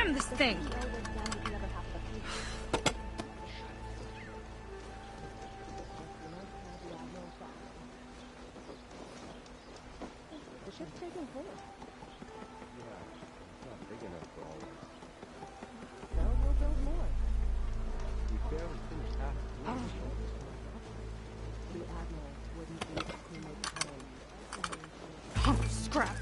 Damn this thing! The ship's taking hold. Yeah, it's not big enough for all of us. So we'll build more. We barely finished half the floor. The Admiral wouldn't leave a crewmate behind. Hump scrap!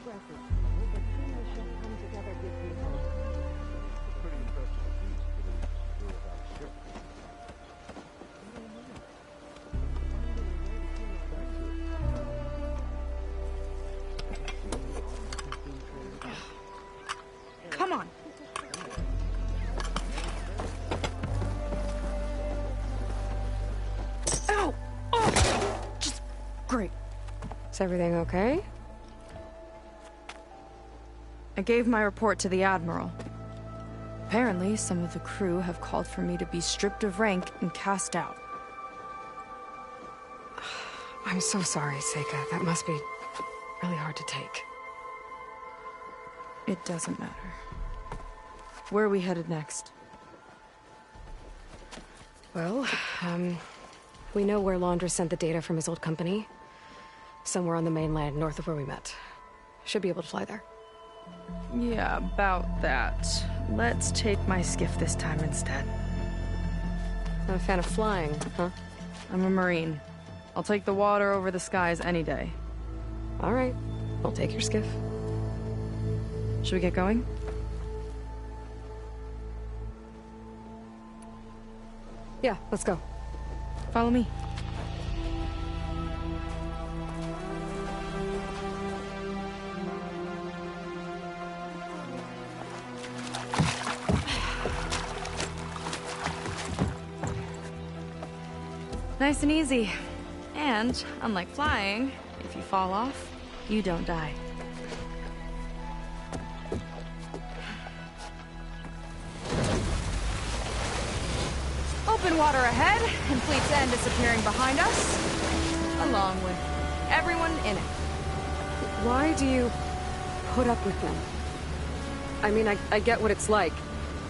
Progress is slow, but seeing the ship come together gives me hope. It's a pretty impressive piece, given we're without a ship. Come on! Ow! Oh! Just great. Is everything okay? I gave my report to the Admiral. Apparently, some of the crew have called for me to be stripped of rank and cast out. I'm so sorry, Seika. That must be really hard to take. It doesn't matter. Where are we headed next? Well, we know where Laundra sent the data from his old company. Somewhere on the mainland, north of where we met. Should be able to fly there. Yeah, about that. Let's take my skiff this time instead. Not a fan of flying, huh? I'm a Marine. I'll take the water over the skies any day. All right. I'll take your skiff. Should we get going? Yeah, let's go. Follow me. Nice and easy. And, unlike flying, if you fall off, you don't die. Open water ahead, and Fleet's End disappearing behind us, along with everyone in it. Why do you put up with them? I mean, I get what it's like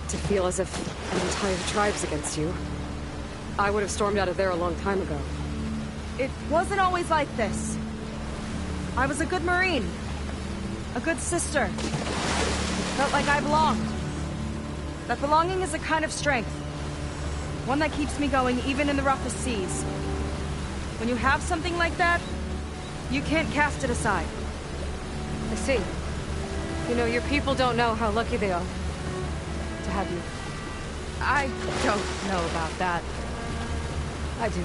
to feel as if an entire tribe's against you. I would have stormed out of there a long time ago. It wasn't always like this. I was a good Marine. A good sister. Felt like I belonged. That belonging is a kind of strength. One that keeps me going even in the roughest seas. When you have something like that, you can't cast it aside. I see. You know, your people don't know how lucky they are to have you. I don't know about that. I do.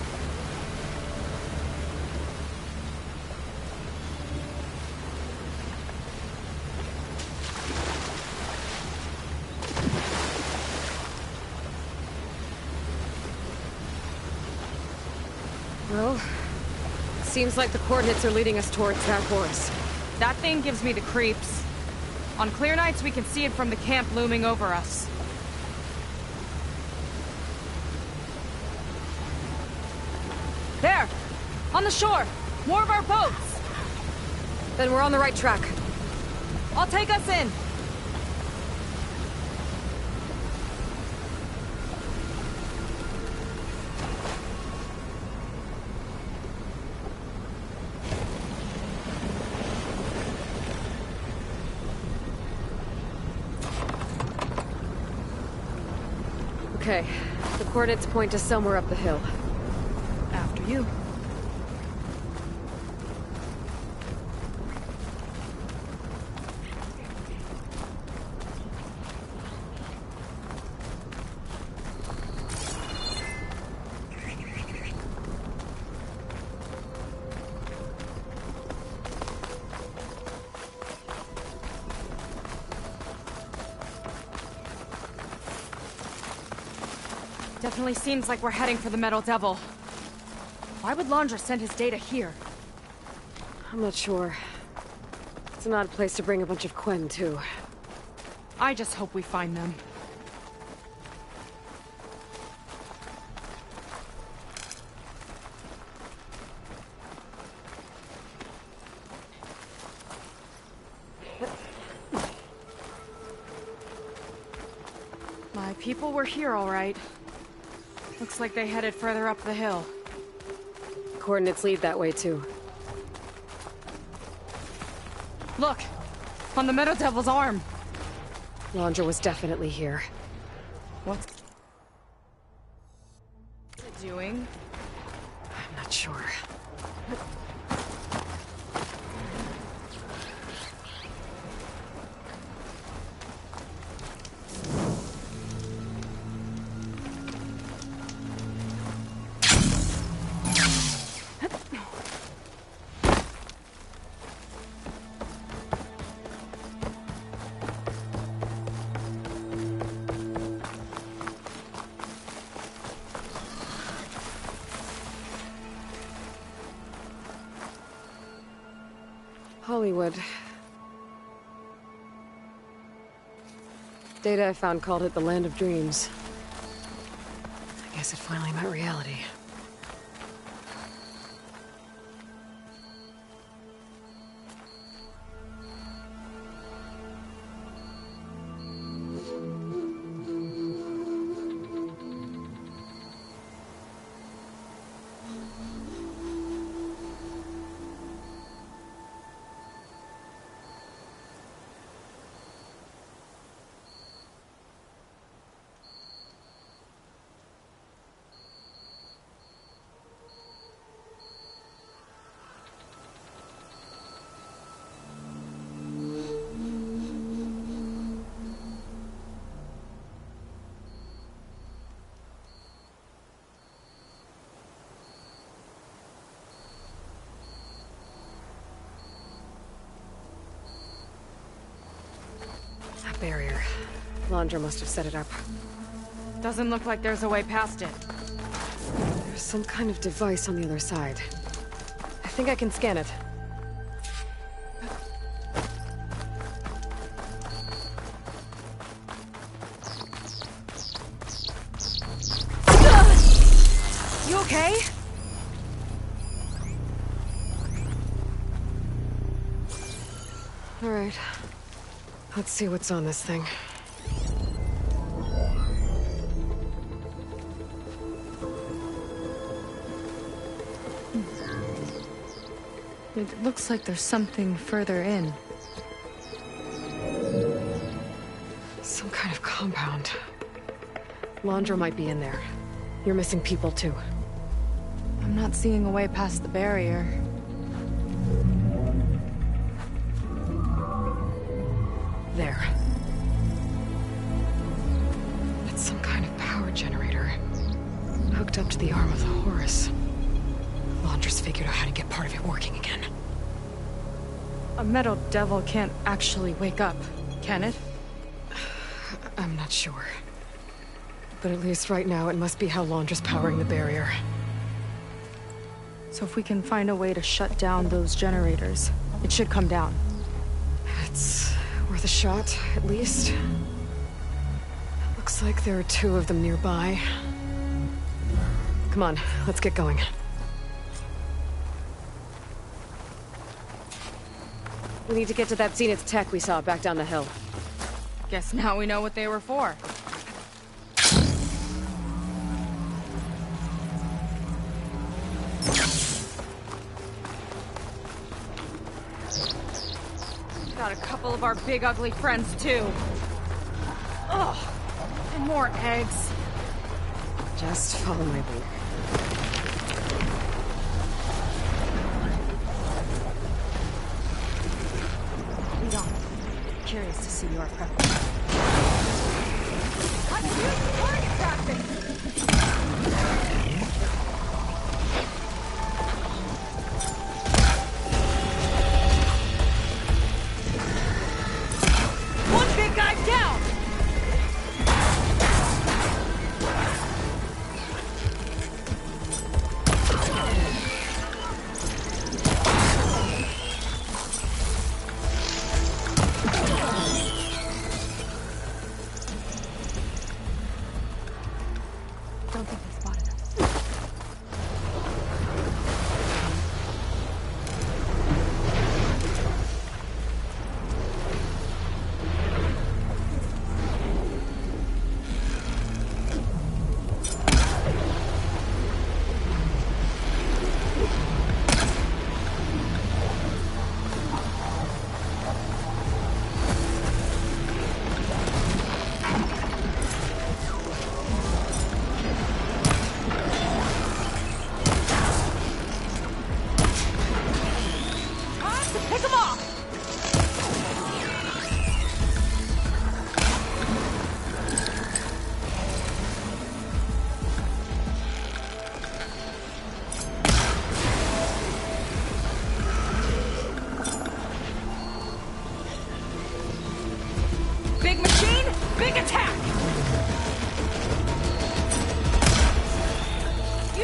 Well, seems like the coordinates are leading us towards that horse. That thing gives me the creeps. On clear nights, we can see it from the camp looming over us. There! On the shore! More of our boats! Then we're on the right track. I'll take us in! Okay, the coordinates point to somewhere up the hill. After you. Definitely seems like we're heading for the Metal Devil. Why would Laundra send his data here? I'm not sure. It's an odd place to bring a bunch of Quen to. I just hope we find them. people were here, all right. Looks like they headed further up the hill. Coordinates lead that way, too. Look! On the Meadow Devil's arm! Laundra was definitely here. What's it doing? I'm not sure. Hollywood. Data I found called it the Land of Dreams. I guess it finally met reality. That barrier. Laundra must have set it up. Doesn't look like there's a way past it. There's some kind of device on the other side. I think I can scan it. You okay? All right. Let's see what's on this thing. It looks like there's something further in. Some kind of compound. Laundra might be in there. You're missing people too. I'm not seeing a way past the barrier. There. It's some kind of power generator. Hooked up to the arm of the Horus. Laundra's figured out how to get part of it working again. A Meadow Devil can't actually wake up, can it? I'm not sure. But at least right now, it must be how Laundra's powering the barrier. So if we can find a way to shut down those generators, it should come down. It's worth a shot, at least. Looks like there are two of them nearby. Come on, let's get going. We need to get to that Zenith tech we saw back down the hill. Guess now we know what they were for. Got a couple of our big ugly friends too. Ugh, and more eggs. Just follow my lead. Lead on. Curious to see your prep. Target practice! One big guy down!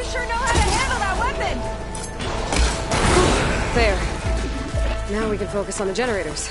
You sure know how to handle that weapon! There. Now we can focus on the generators.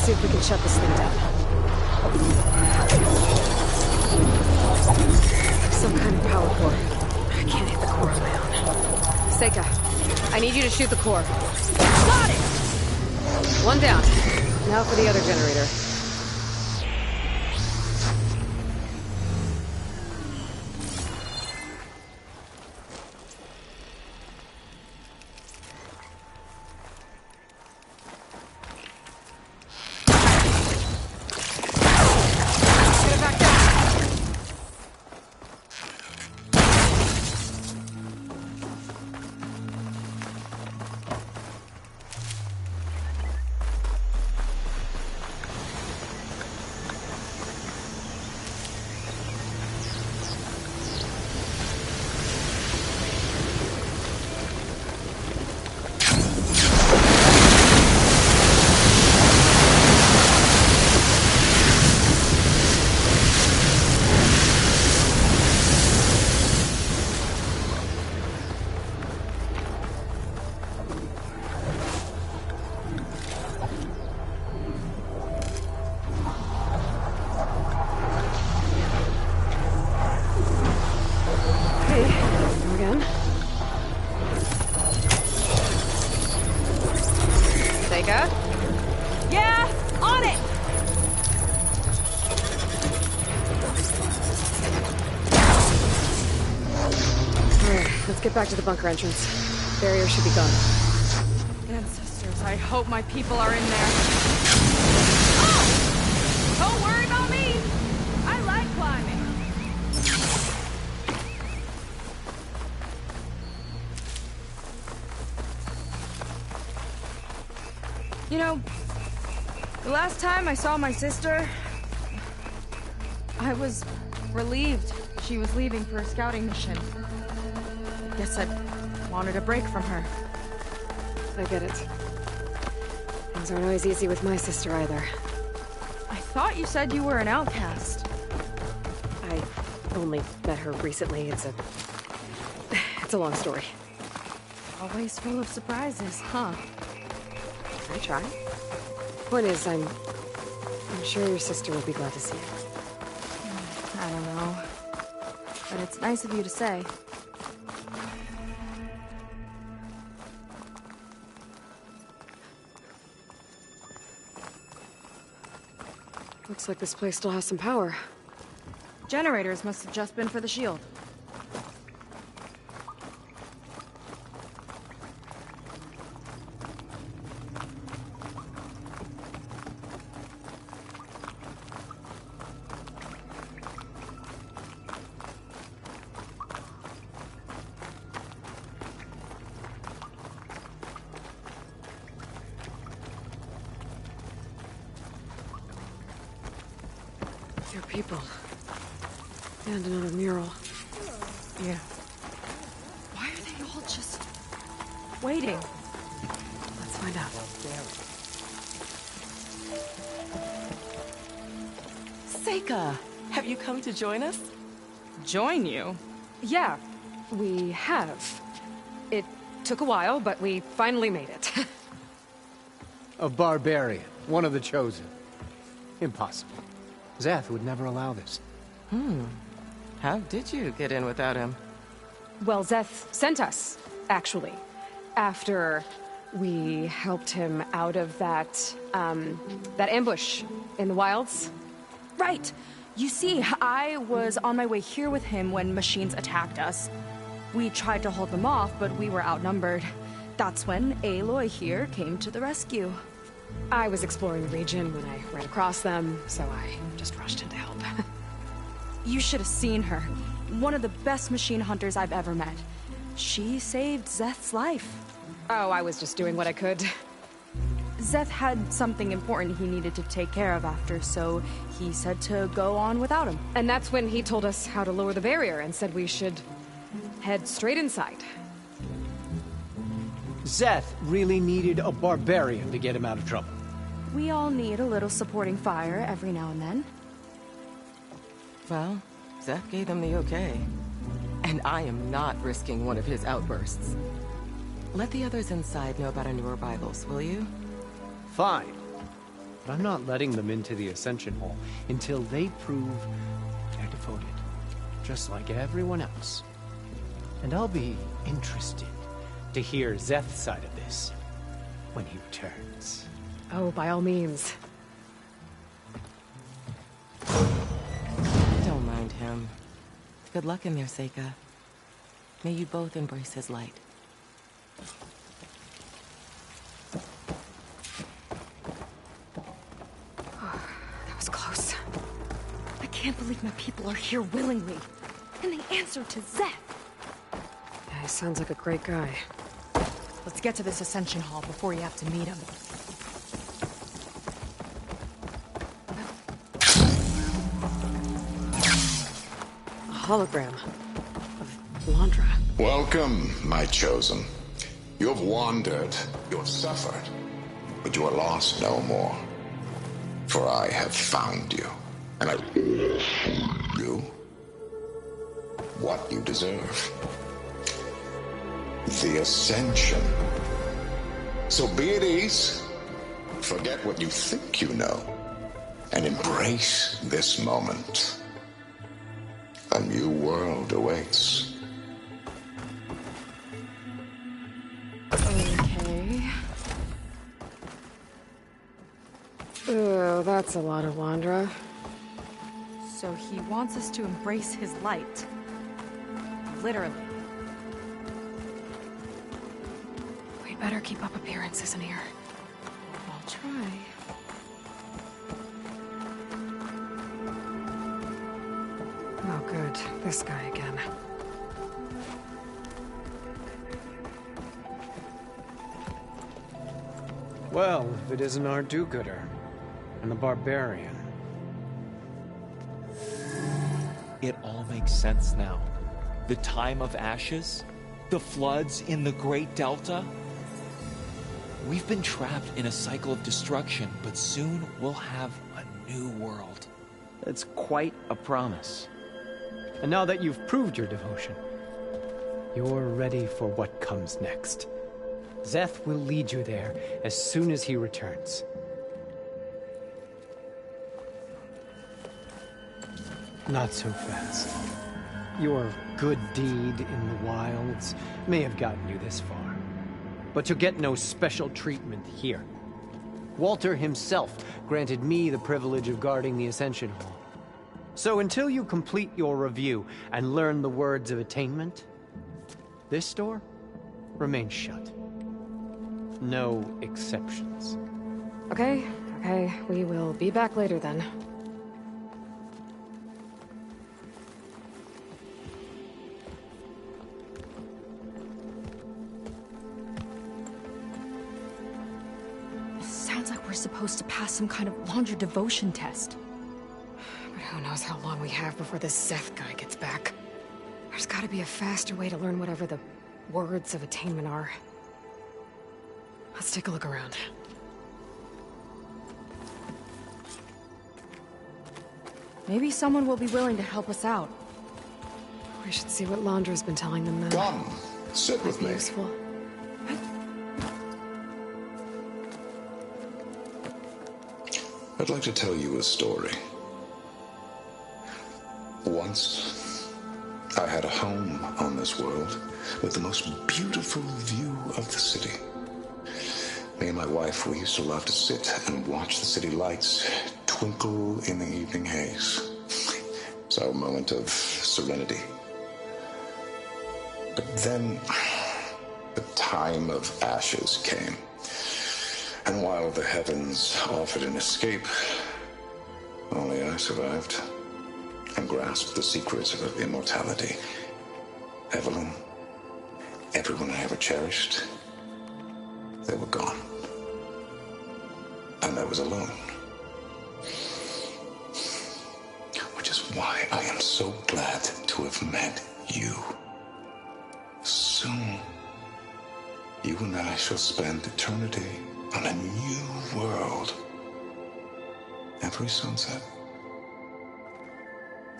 See if we can shut this thing down. Some kind of power core. I can't hit the core on my own. Seika, I need you to shoot the core. Got it! One down. Now for the other generator. Yeah, on it! Alright, let's get back to the bunker entrance. Barrier should be gone. Ancestors, I hope my people are in there. Oh! Don't worry about me! I like climbing. You know, the last time I saw my sister, I was relieved she was leaving for a scouting mission. Guess I wanted a break from her. I get it. Things aren't always easy with my sister either. I thought you said you were an outcast. I only met her recently. It's a long story. Always full of surprises, huh? I try. Point is, I'm sure your sister will be glad to see it. I don't know. But it's nice of you to say. Looks like this place still has some power. Generators must have just been for the shield. There are people. And another mural. Yeah. Why are they all just waiting? Let's find out. Seika, have you come to join us? Join you? Yeah, we have. It took a while, but we finally made it. A barbarian, one of the chosen. Impossible. Zeth would never allow this. How did you get in without him? Well, Zeth sent us, actually. After we helped him out of that ambush in the wilds. Right. You see, I was on my way here with him when machines attacked us. We tried to hold them off, but we were outnumbered. That's when Aloy here came to the rescue. I was exploring the region when I ran across them, so I just rushed in to help. You should have seen her. One of the best machine hunters I've ever met. She saved Zeth's life. Oh, I was just doing what I could. Zeth had something important he needed to take care of after, so he said to go on without him. And that's when he told us how to lower the barrier and said we should head straight inside. Zeth really needed a barbarian to get him out of trouble. We all need a little supporting fire every now and then. Well, Zeth gave them the okay. And I am not risking one of his outbursts. Let the others inside know about our new arrivals, will you? Fine. But I'm not letting them into the Ascension Hall until they prove they're devoted. Just like everyone else. And I'll be interested to hear Zeth's side of this when he returns. Oh, by all means. Don't mind him. Good luck in there, Seika. May you both embrace his light. That was close. I can't believe my people are here willingly. And they answered to Zeth. Yeah, he sounds like a great guy. Let's get to this Ascension Hall before you have to meet him. A hologram of Landra. Welcome, my chosen. You have wandered, you have suffered, but you are lost no more. For I have found you, and I will show you what you deserve. The Ascension. So be at ease, forget what you think you know, and embrace this moment. A new world awaits. Okay. Oh, that's a lot of Landra. So he wants us to embrace his light. Literally. We better keep up appearances in here. I'll try. Oh, good. This guy again. Well, if it isn't our do-gooder and the barbarian. It all makes sense now. The time of ashes, the floods in the Great Delta. We've been trapped in a cycle of destruction, but soon we'll have a new world. That's quite a promise. And now that you've proved your devotion, you're ready for what comes next. Zeth will lead you there as soon as he returns. Not so fast. Your good deed in the wilds may have gotten you this far, but you'll get no special treatment here. Walter himself granted me the privilege of guarding the Ascension Hall. So until you complete your review and learn the words of attainment, this door remains shut. No exceptions. Okay, we will be back later then. Sounds like we're supposed to pass some kind of laundry devotion test. But who knows how long we have before this Zeth guy gets back. There's gotta be a faster way to learn whatever the words of attainment are. Let's take a look around. Maybe someone will be willing to help us out. We should see what Londra's been telling them then. Come, sit with me. Useful. I'd like to tell you a story. Once, I had a home on this world with the most beautiful view of the city. Me and my wife, we used to love to sit and watch the city lights twinkle in the evening haze. It's our moment of serenity. But then, the time of ashes came. And while the heavens offered an escape, only I survived and grasped the secrets of immortality. Evelyn, everyone I ever cherished, they were gone. And I was alone. Which is why I am so glad to have met you. Soon, you and I shall spend eternity on a new world. Every sunset.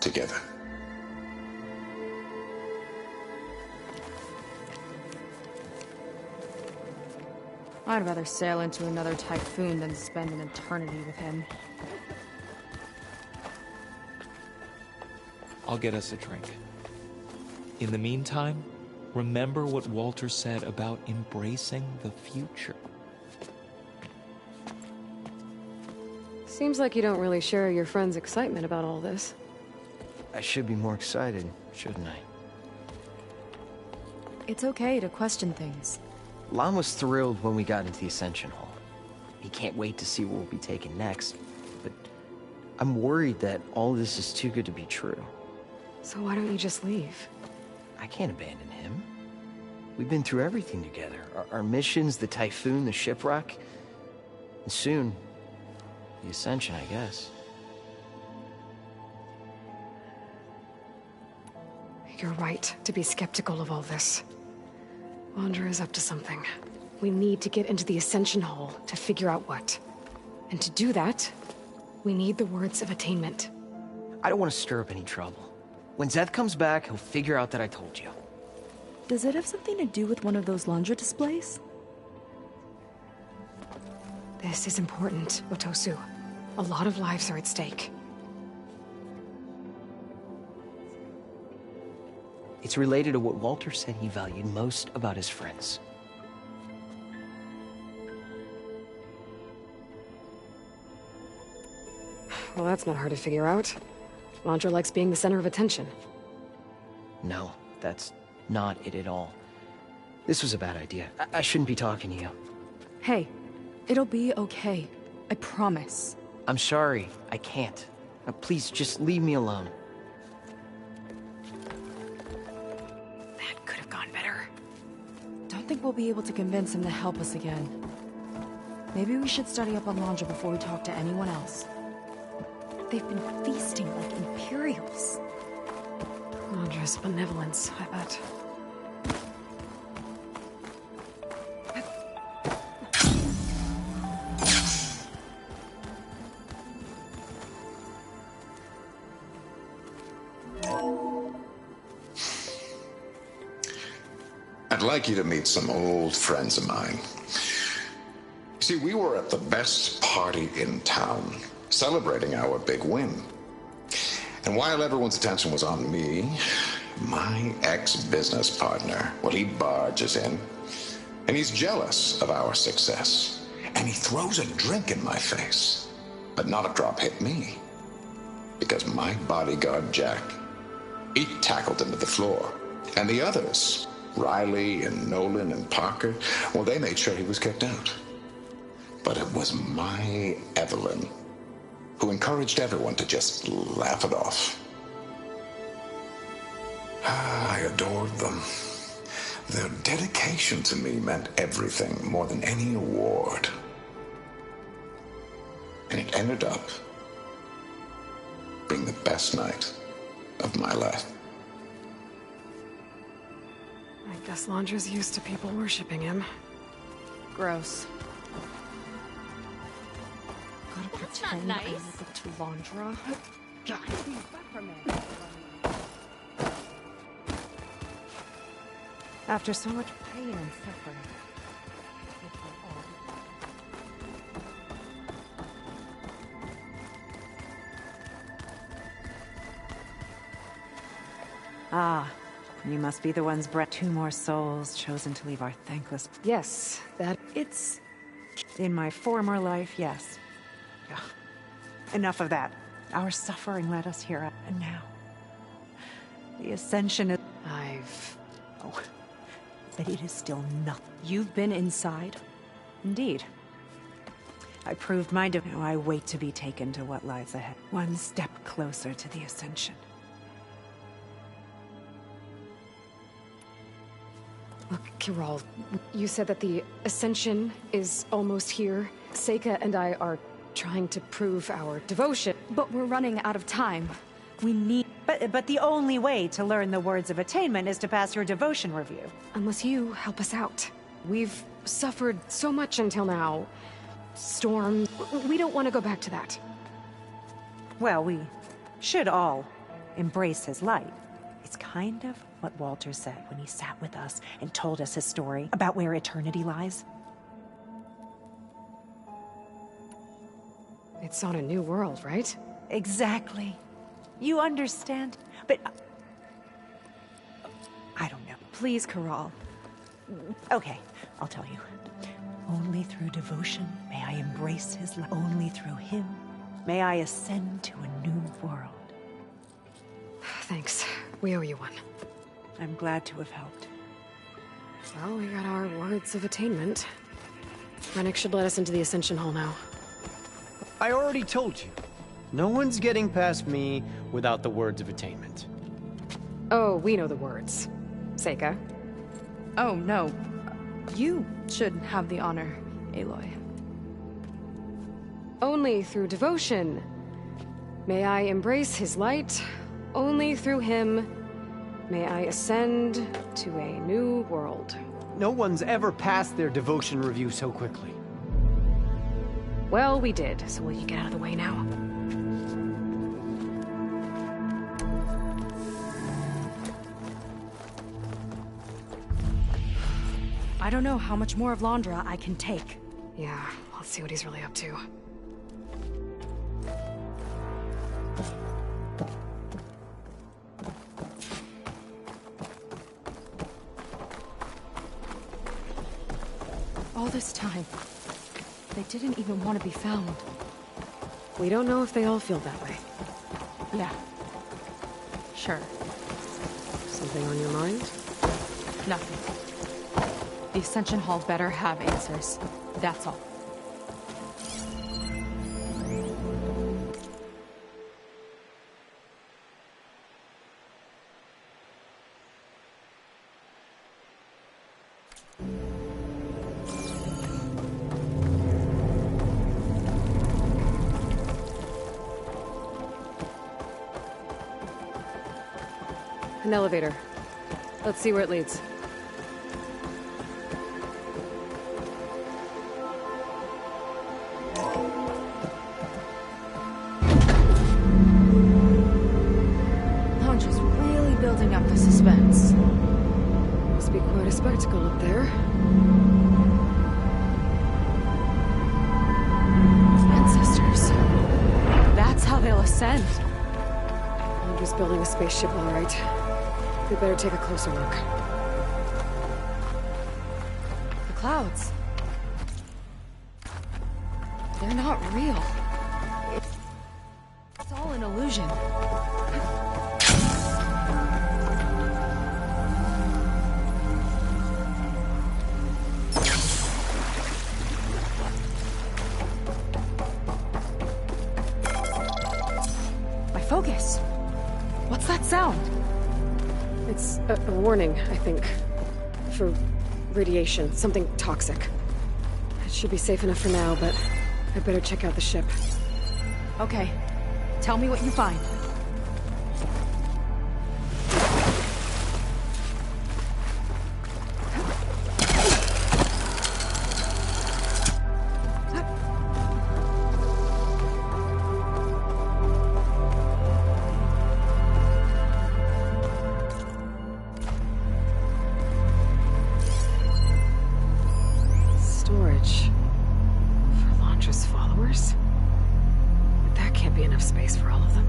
Together. I'd rather sail into another typhoon than spend an eternity with him. I'll get us a drink. In the meantime, remember what Walter said about embracing the future. Seems like you don't really share your friend's excitement about all this. I should be more excited, shouldn't I? It's okay to question things. Lon was thrilled when we got into the Ascension Hall. He can't wait to see where we'll be taken next, but I'm worried that all this is too good to be true. So why don't you just leave? I can't abandon him. We've been through everything together. Our missions, the typhoon, the shipwreck, and soon, the Ascension, I guess. You're right to be skeptical of all this. Wander is up to something. We need to get into the Ascension Hall to figure out what. And to do that, we need the words of attainment. I don't want to stir up any trouble. When Zeth comes back, he'll figure out that I told you. Does it have something to do with one of those laundry displays? This is important, Otosu. A lot of lives are at stake. It's related to what Walter said he valued most about his friends. Well, that's not hard to figure out. Landra likes being the center of attention. No, that's not it at all. This was a bad idea. I shouldn't be talking to you. Hey, it'll be okay. I promise. I'm sorry, I can't. Now, please, just leave me alone. That could have gone better. Don't think we'll be able to convince him to help us again. Maybe we should study up on Landra before we talk to anyone else. They've been feasting like Imperials. Landra's benevolence, I bet. I'd like you to meet some old friends of mine. See, we were at the best party in town, celebrating our big win. And while everyone's attention was on me, my ex-business partner, well, he barges in, and he's jealous of our success. And he throws a drink in my face, but not a drop hit me. Because my bodyguard, Jack, he tackled him to the floor. And the others, Riley and Nolan and Parker, well, they made sure he was kicked out. But it was my Evelyn who encouraged everyone to just laugh it off. I adored them. Their dedication to me meant everything, more than any award. And it ended up being the best night of my life. I guess Landra's used to people worshipping him. Gross. Gotta That's not pretend nice. I look up to Londra. God. After so much pain and suffering. Ah, you must be the ones brought 2 more souls chosen to leave our thankless... Yes, that... It's... in my former life, yes. Ugh. Enough of that. Our suffering led us here, and now... the Ascension is... Oh, but it is still nothing. You've been inside? Indeed. I proved my... Now I wait to be taken to what lies ahead. One step closer to the Ascension. Look, Kiral, you said that the Ascension is almost here. Seika and I are trying to prove our devotion. But we're running out of time. We need... But the only way to learn the words of attainment is to pass your devotion review. Unless you help us out. We've suffered so much until now. Storm. We don't want to go back to that. Well, we should all embrace his light. It's kind of what Walter said when he sat with us and told us his story about where eternity lies. It's on a new world, right? Exactly. You understand? But... I don't know. Please, Kiral. Okay, I'll tell you. Only through devotion may I embrace his light. Only through him may I ascend to a new world. Thanks. We owe you one. I'm glad to have helped. Well, we got our words of attainment. Rennick should let us into the Ascension Hall now. I already told you. No one's getting past me without the words of attainment. Oh, we know the words. Seika. Oh, no. You should have the honor, Aloy. Only through devotion may I embrace his light. Only through him may I ascend to a new world. No one's ever passed their devotion review so quickly. Well, we did, so will you get out of the way now? I don't know how much more of Londra I can take. Yeah, let's see what he's really up to. All this time, they didn't even want to be found. We don't know if they all feel that way. Yeah. Sure. Something on your mind? Nothing. The Ascension Hall better have answers. That's all. An elevator. Let's see where it leads. Londra's really building up the suspense. Must be quite a spectacle up there. Ancestors. That's how they'll ascend. Londra's building a spaceship, all right. We better take a closer look. The clouds. They're not real. It's all an illusion. My focus. What's that sound? It's a warning, I think. For radiation, something toxic. It should be safe enough for now, but I better check out the ship. Okay. Tell me what you find. Londra's followers? That can't be enough space for all of them.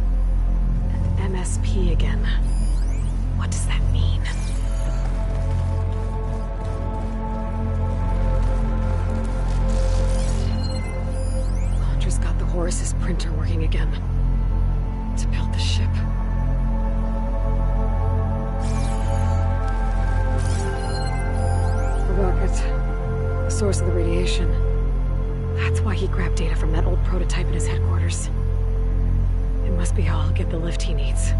And MSP again. What does that mean? Londra's got the Horus's printer working again. To build the ship. The rocket. The source of the radiation. That's why he grabbed data from that old prototype in his headquarters. It must be how he'll get the lift he needs.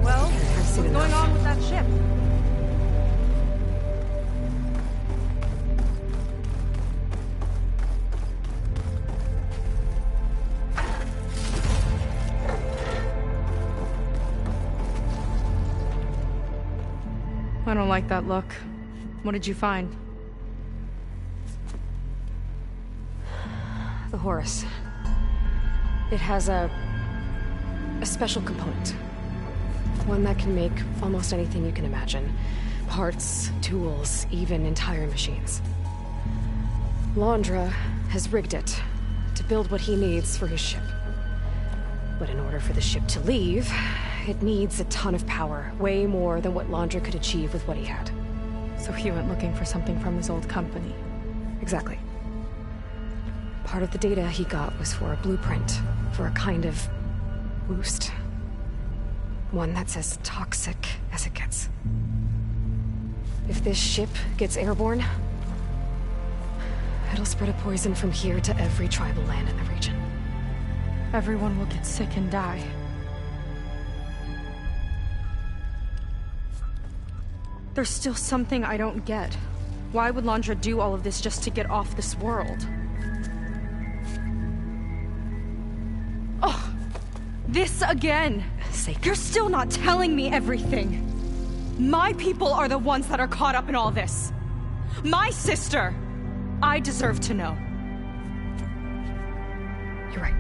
Well, I've what's seen going enough. on with that ship? I don't like that look. What did you find? The Horus. It has a special component. One that can make almost anything you can imagine. Parts, tools, even entire machines. Londra has rigged it to build what he needs for his ship. But in order for the ship to leave, it needs a ton of power, way more than what Londra could achieve with what he had. So he went looking for something from his old company. Exactly. Part of the data he got was for a blueprint, for a kind of boost. One that's as toxic as it gets. If this ship gets airborne, it'll spread a poison from here to every tribal land in the region. Everyone will get sick and die. There's still something I don't get. Why would Londra do all of this just to get off this world? Oh, this again! You're still not telling me everything. My people are the ones that are caught up in all this. My sister! I deserve to know. You're right.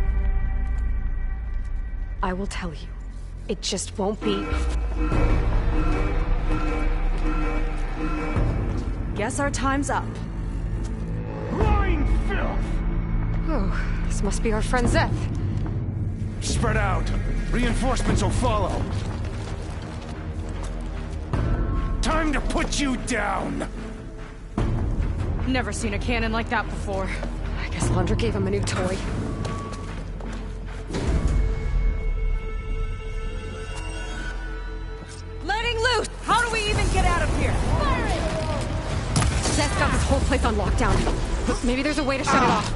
I will tell you. It just won't be... Guess our time's up. Lying filth! Oh, this must be our friend Zeth. Spread out. Reinforcements will follow. Time to put you down! Never seen a cannon like that before. I guess Londra gave him a new toy. Letting loose! How do we even get out of here? Fire it! Zeth's got this whole place on lockdown. Maybe there's a way to shut it off.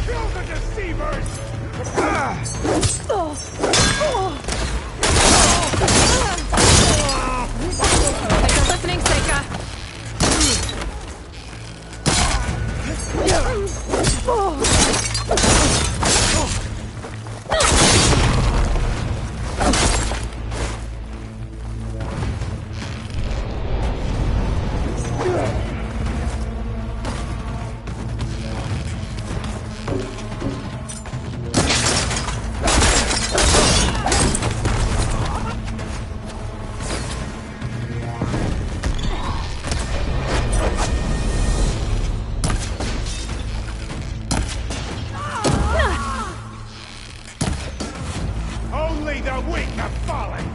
Kill the deceivers! Thanks for listening, Seika. Only the weak have fallen!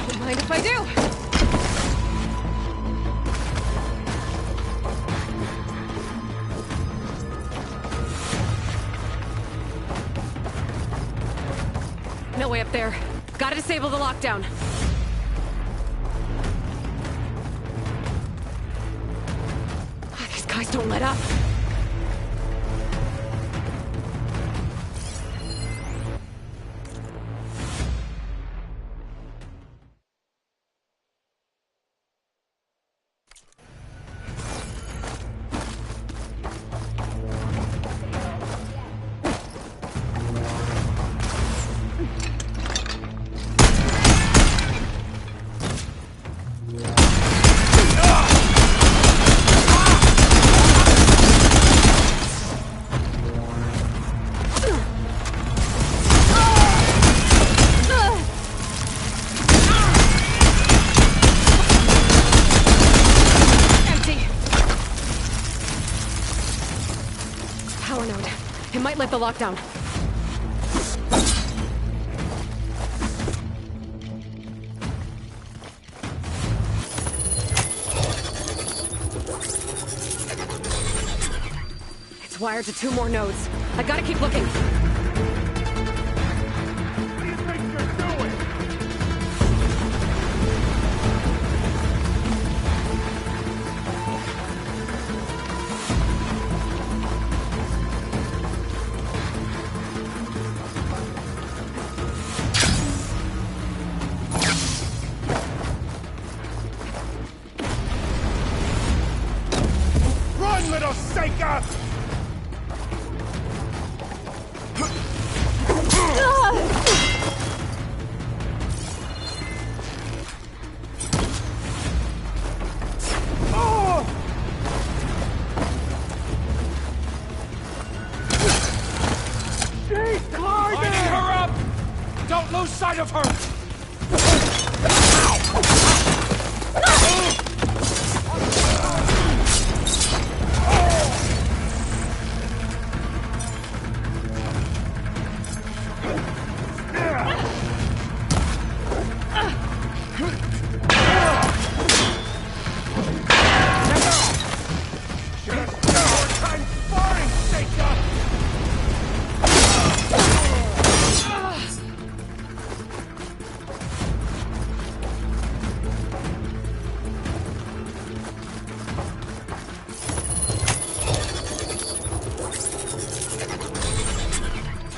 Don't mind if I do. No way up there. Gotta disable the lockdown. These guys don't let up. the lockdown. It's wired to 2 more nodes. I gotta keep looking. What do you think you're doing? Run, little Seika! Lining her up! Don't lose sight of her!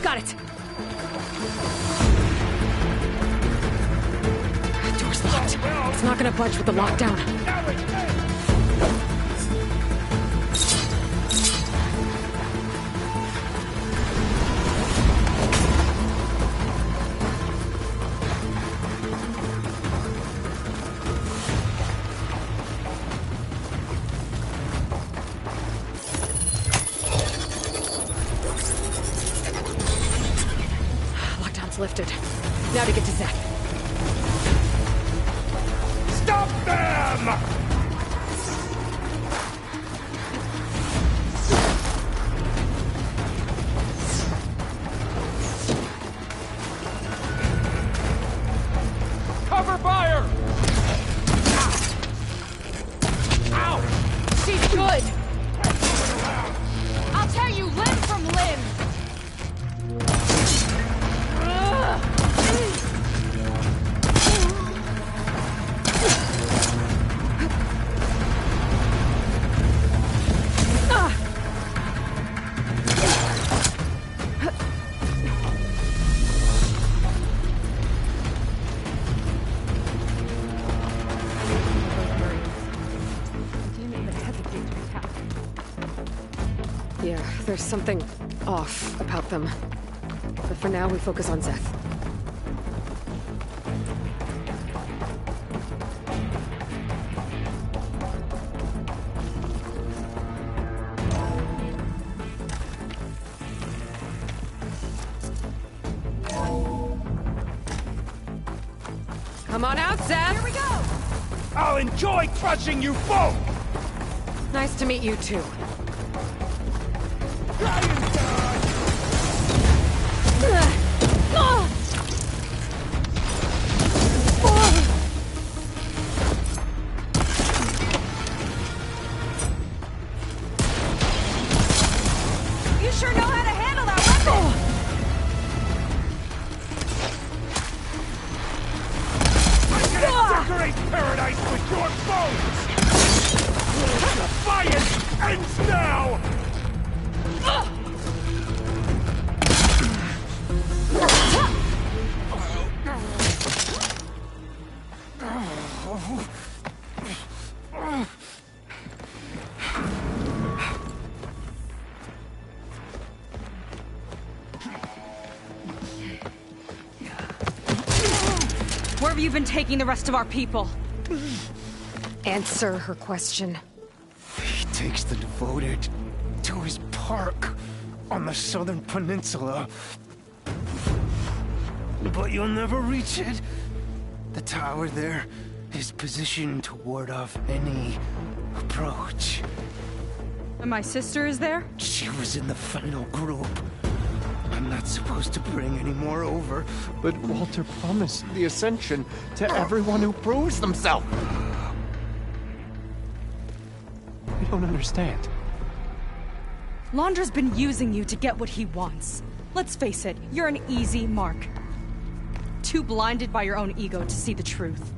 Got it! Door's locked. It's not gonna budge with the lockdown. Lockdown's lifted. Now to get to Zeth. Stop them! Cover fire! Ow! She's good! I'll tear you limb from limb! Yeah, there's something off about them. But for now, we focus on Zeth. Come on out, Zeth! Here we go! I'll enjoy crushing you both! Nice to meet you, too. Try and die! You sure know how to handle that weapon! I can decorate paradise with your bones! Defiance ends now! Where have you been taking the rest of our people? Answer her question. He takes the devoted to his park on the southern peninsula. But you'll never reach it. The tower there is positioned to ward off any approach. And my sister is there? She was in the final group. I'm not supposed to bring any more over. But Walter promised the Ascension to everyone who proves themselves. I don't understand. Londra's been using you to get what he wants. Let's face it, you're an easy mark. Too blinded by your own ego to see the truth.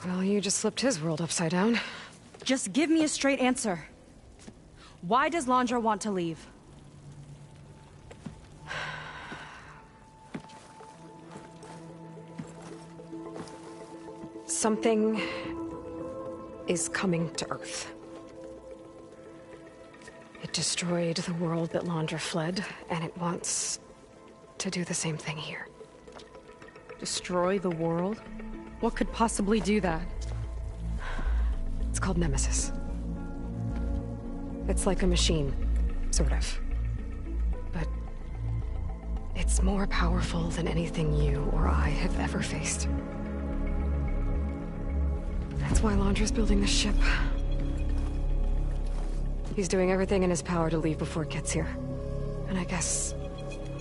Well, you just flipped his world upside down. Just give me a straight answer. Why does Londra want to leave? Something is coming to Earth. It destroyed the world that Londra fled, and it wants to do the same thing here. Destroy the world? What could possibly do that? It's called Nemesis. It's like a machine, sort of. But it's more powerful than anything you or I have ever faced. That's why Londra's building this ship. He's doing everything in his power to leave before it gets here. And I guess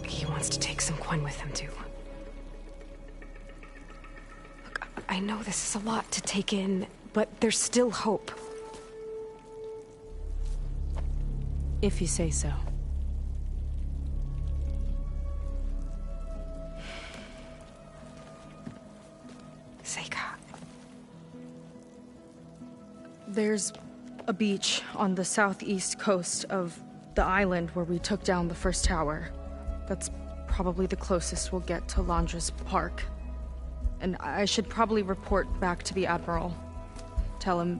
he wants to take some Quen with him, too. Look, I know this is a lot to take in, but there's still hope. If you say so. Seika. There's a beach on the southeast coast of the island where we took down the first tower. That's probably the closest we'll get to Londra's park. And I should probably report back to the Admiral. Tell him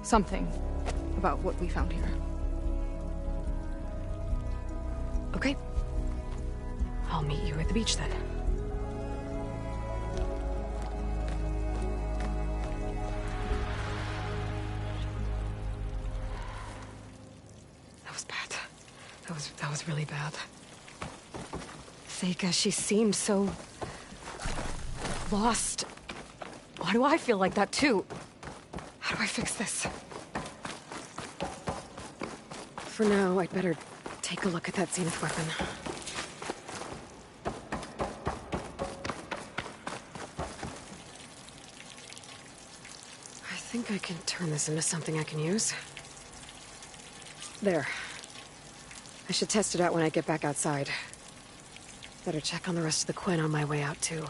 something about what we found here. Okay. I'll meet you at the beach then. That was bad. That was really bad. Seika, she seemed so lost. Why do I feel like that too? How do I fix this? For now, I'd better take a look at that Zenith weapon. I think I can turn this into something I can use. There. I should test it out when I get back outside. Better check on the rest of the Quen on my way out, too.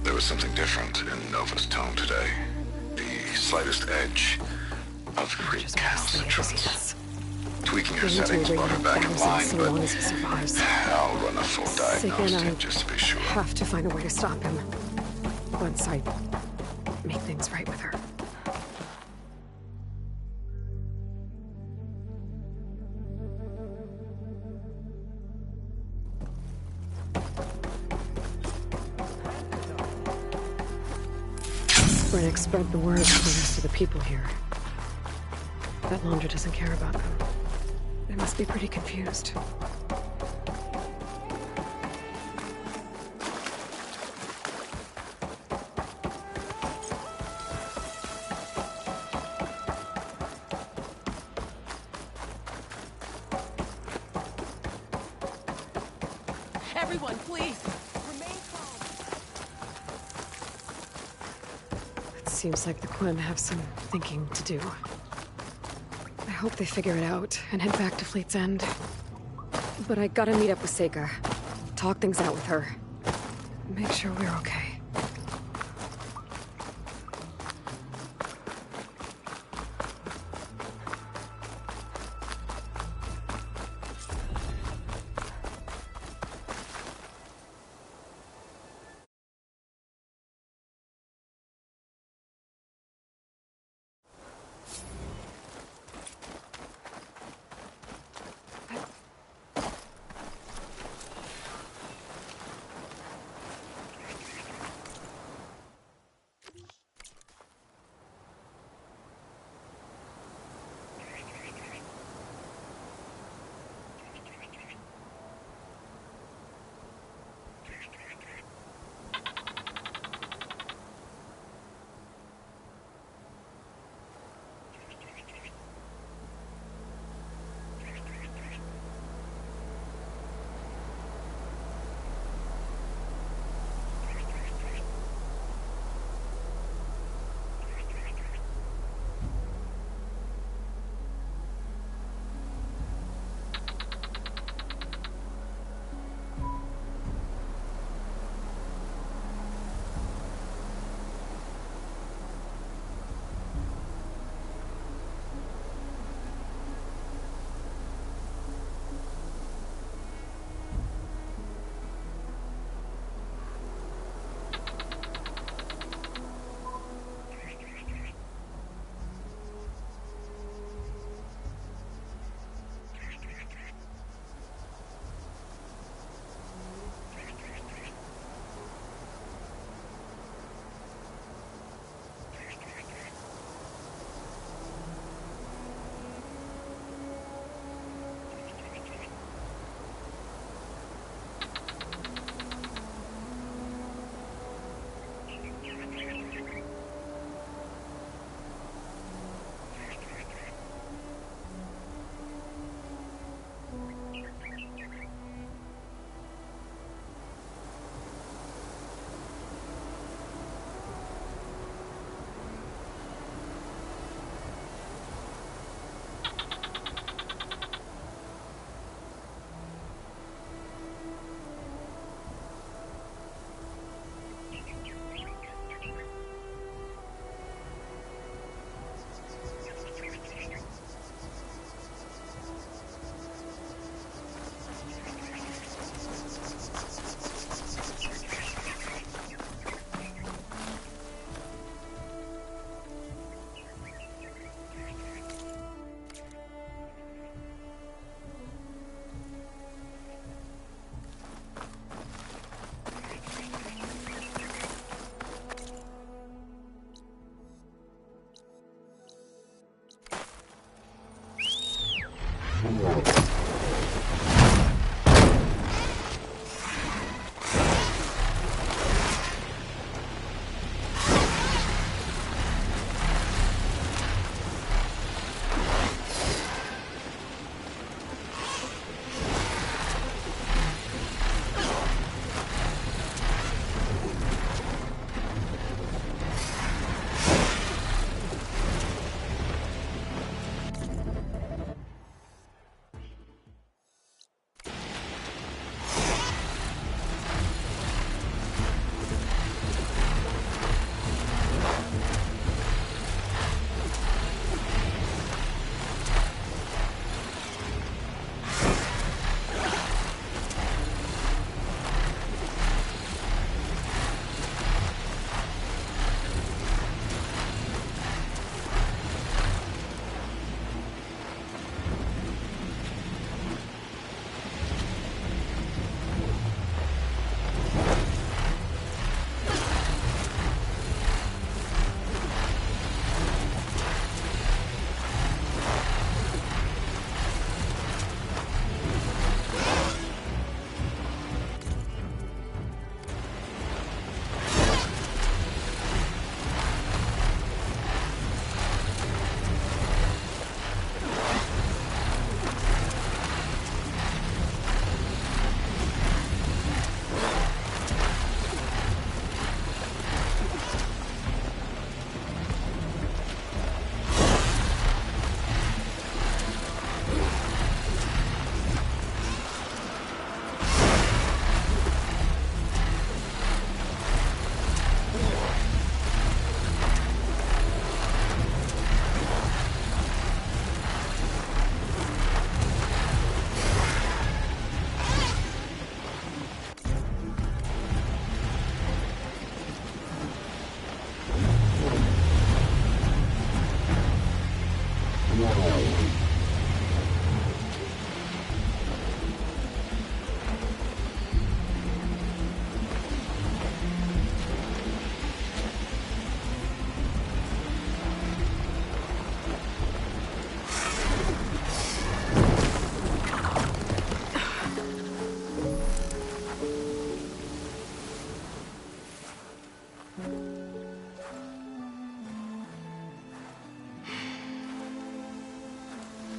There was something different in Nova's tone today. The slightest edge of recalcitrance. Tweaking her settings brought her back in line, but I'll run a full diagnostic just to be sure. I have to find a way to stop him. Once I make things right with her. Brennick spread the word to the rest of the people here. That Londra doesn't care about them. They must be pretty confused. Everyone, please, remain calm. Let's Seems like the Quim have some thinking to do. I hope they figure it out and head back to Fleet's End. But I gotta meet up with Seika. Talk things out with her. Make sure we're okay.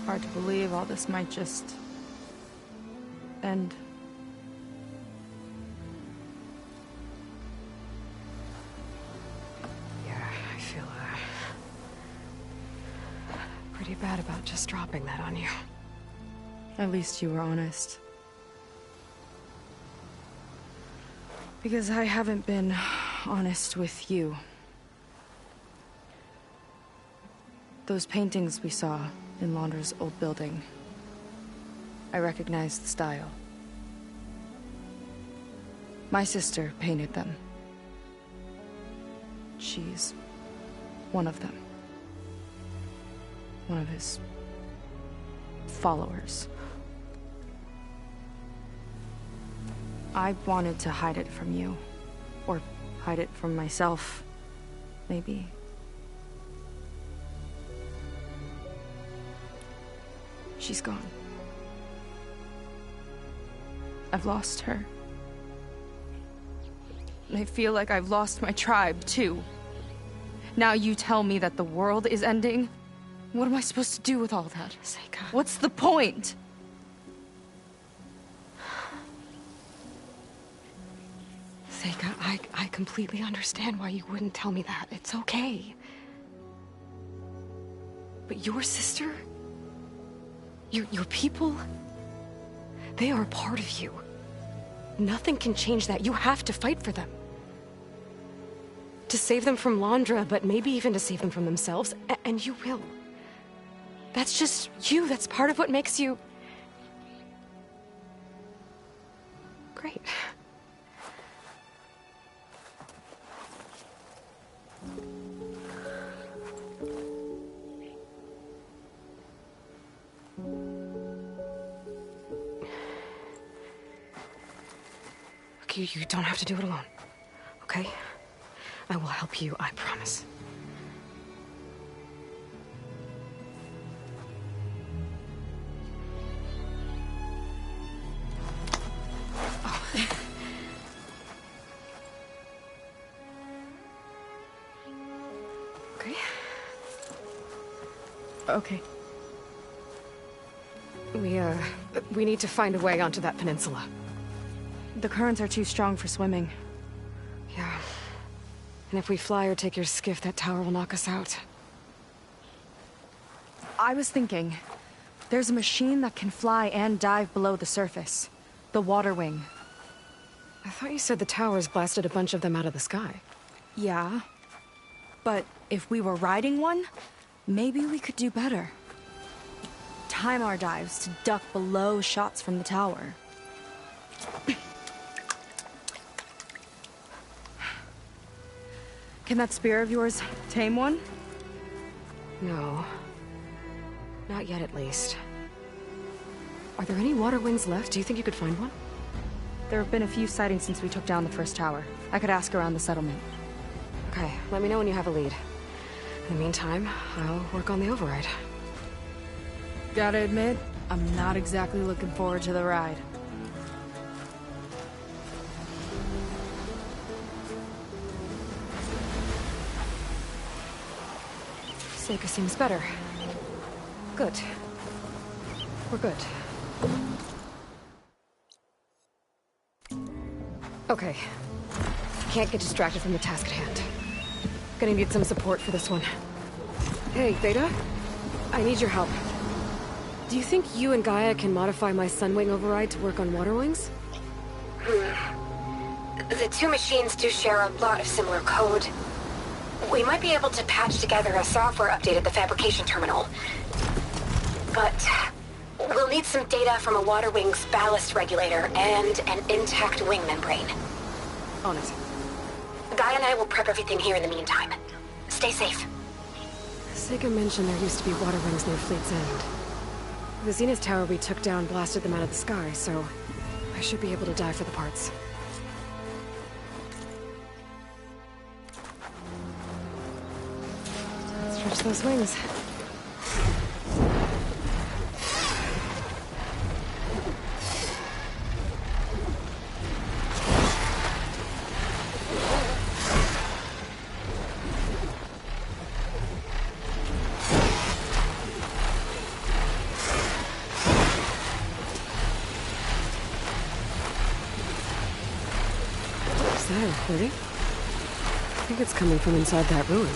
Hard to believe all this might just end. Yeah, I feel pretty bad about just dropping that on you. At least you were honest. Because I haven't been honest with you. Those paintings we saw in Laundra's old building, I recognized the style. My sister painted them. She's one of them. One of his followers. I wanted to hide it from you. Or hide it from myself, maybe. She's gone. I've lost her. And I feel like I've lost my tribe, too. Now you tell me that the world is ending? What am I supposed to do with all that? Seika. What's the point? Seika, I completely understand why you wouldn't tell me that. It's okay. But your sister? Your people? They are a part of you. Nothing can change that. You have to fight for them. To save them from Laundra, but maybe even to save them from themselves. And you will. That's just you. That's part of what makes you... great. You don't have to do it alone, okay? I will help you, I promise. Oh. Okay. Okay. We need to find a way onto that peninsula. The currents are too strong for swimming. Yeah. And if we fly or take your skiff, that tower will knock us out. I was thinking, there's a machine that can fly and dive below the surface. The water wing. I thought you said the towers blasted a bunch of them out of the sky. Yeah. But if we were riding one, maybe we could do better. Time our dives to duck below shots from the tower. Can that spear of yours tame one? No. Not yet, at least. Are there any water wings left? Do you think you could find one? There have been a few sightings since we took down the first tower. I could ask around the settlement. Okay, let me know when you have a lead. In the meantime, I'll work on the override. Gotta admit, I'm not exactly looking forward to the ride. Seika seems better. Good. We're good. Okay. Can't get distracted from the task at hand. Gonna need some support for this one. Hey, Theta? I need your help. Do you think you and Gaia can modify my Sunwing override to work on water wings? The two machines do share a lot of similar code. We might be able to patch together a software update at the fabrication terminal. But we'll need some data from a water wing's ballast regulator and an intact wing membrane. On it. Guy and I will prep everything here in the meantime. Stay safe. Sega mentioned there used to be water wings near Fleet's End. The Zenith tower we took down blasted them out of the sky, so I should be able to dive for the parts. Let's stretch those wings. Is that a recording? I think it's coming from inside that ruin.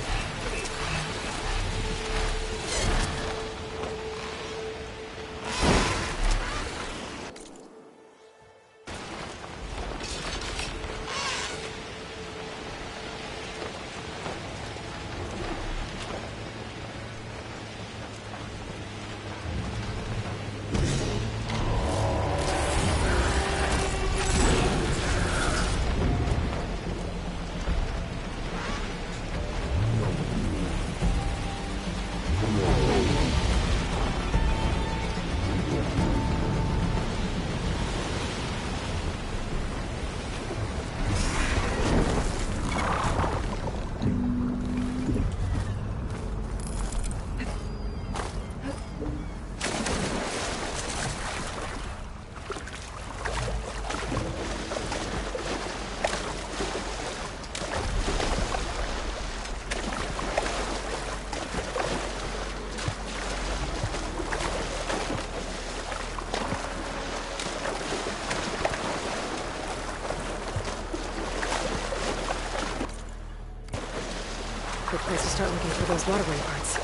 Good place to start looking for those waterway parts.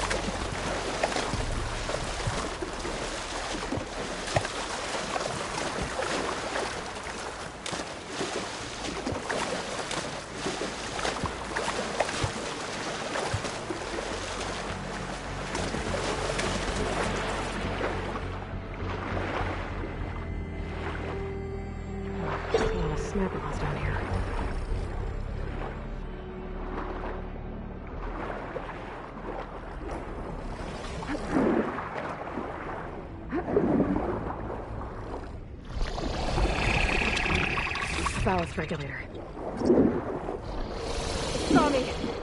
A lot of smoke laws down here. Ballast regulator. It saw me.